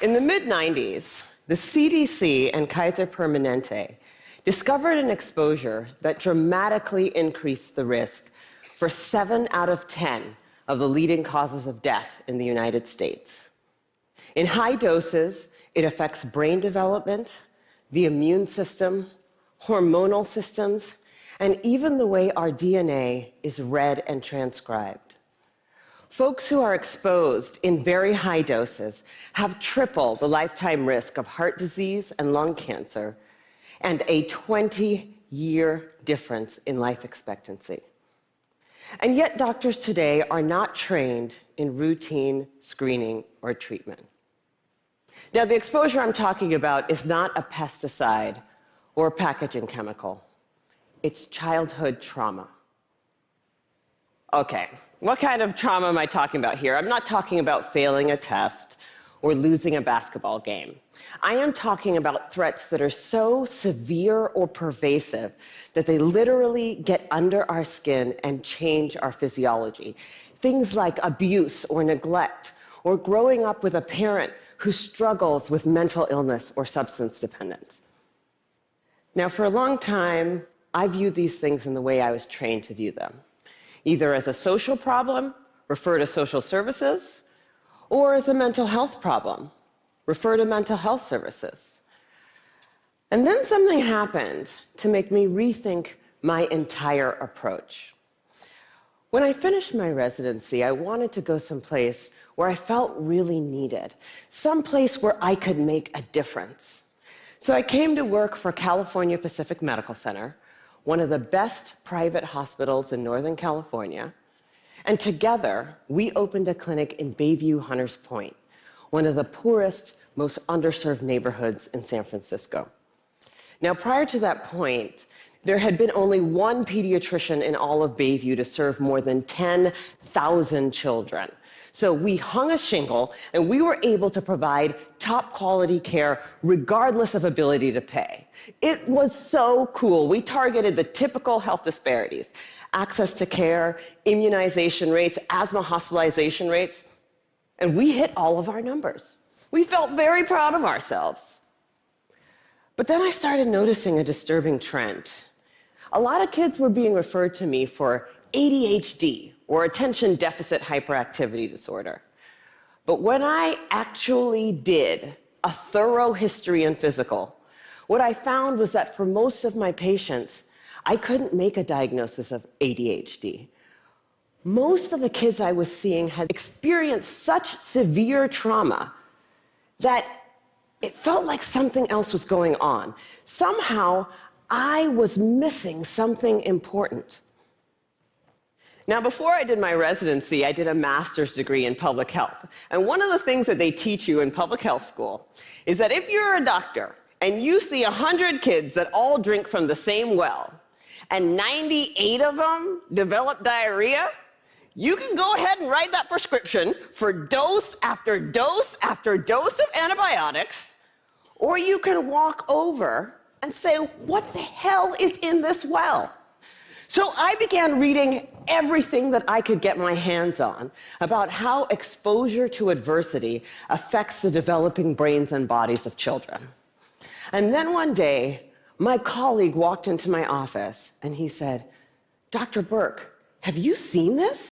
In the mid-90s, the CDC and Kaiser Permanente discovered an exposure that dramatically increased the risk for 7 out of 10 of the leading causes of death in the United States. In high doses, it affects brain development, the immune system, hormonal systems, and even the way our DNA is read and transcribed. Folks who are exposed in very high doses have triple the lifetime risk of heart disease and lung cancer, and a 20-year difference in life expectancy. And yet doctors today are not trained in routine screening or treatment. Now, the exposure I'm talking about is not a pesticide or a packaging chemical. It's childhood trauma. Okay, what kind of trauma am I talking about here? I'm not talking about failing a test or losing a basketball game. I am talking about threats that are so severe or pervasive that they literally get under our skin and change our physiology. Things like abuse or neglect, or growing up with a parent who struggles with mental illness or substance dependence. Now, for a long time, I viewed these things in the way I was trained to view them, either as a social problem, refer to social services, or as a mental health problem, refer to mental health services. And then something happened to make me rethink my entire approach. When I finished my residency, I wanted to go someplace where I felt really needed, someplace where I could make a difference. So I came to work for California Pacific Medical Center, one of the best private hospitals in Northern California, and together we opened a clinic in Bayview Hunters Point, one of the poorest, most underserved neighborhoods in San Francisco. Now, prior to that point, there had been only one pediatrician in all of Bayview to serve more than 10,000 children. So we hung a shingle, and we were able to provide top quality care regardless of ability to pay. It was so cool. We targeted the typical health disparities: access to care, immunization rates, asthma hospitalization rates, and we hit all of our numbers. We felt very proud of ourselves. But then I started noticing a disturbing trend. A lot of kids were being referred to me for ADHD, or attention deficit hyperactivity disorder. But when I actually did a thorough history and physical, what I found was that for most of my patients, I couldn't make a diagnosis of ADHD. Most of the kids I was seeing had experienced such severe trauma that it felt like something else was going on. Somehow, I was missing something important. Now, before I did my residency, I did a master's degree in public health. And one of the things that they teach you in public health school is that if you're a doctor and you see 100 kids that all drink from the same well, and 98 of them develop diarrhea, you can go ahead and write that prescription for dose after dose after dose of antibiotics, or you can walk over and say, what the hell is in this well? So I began reading everything that I could get my hands on about how exposure to adversity affects the developing brains and bodies of children. And then one day, my colleague walked into my office and he said, "Dr. Burke, have you seen this?"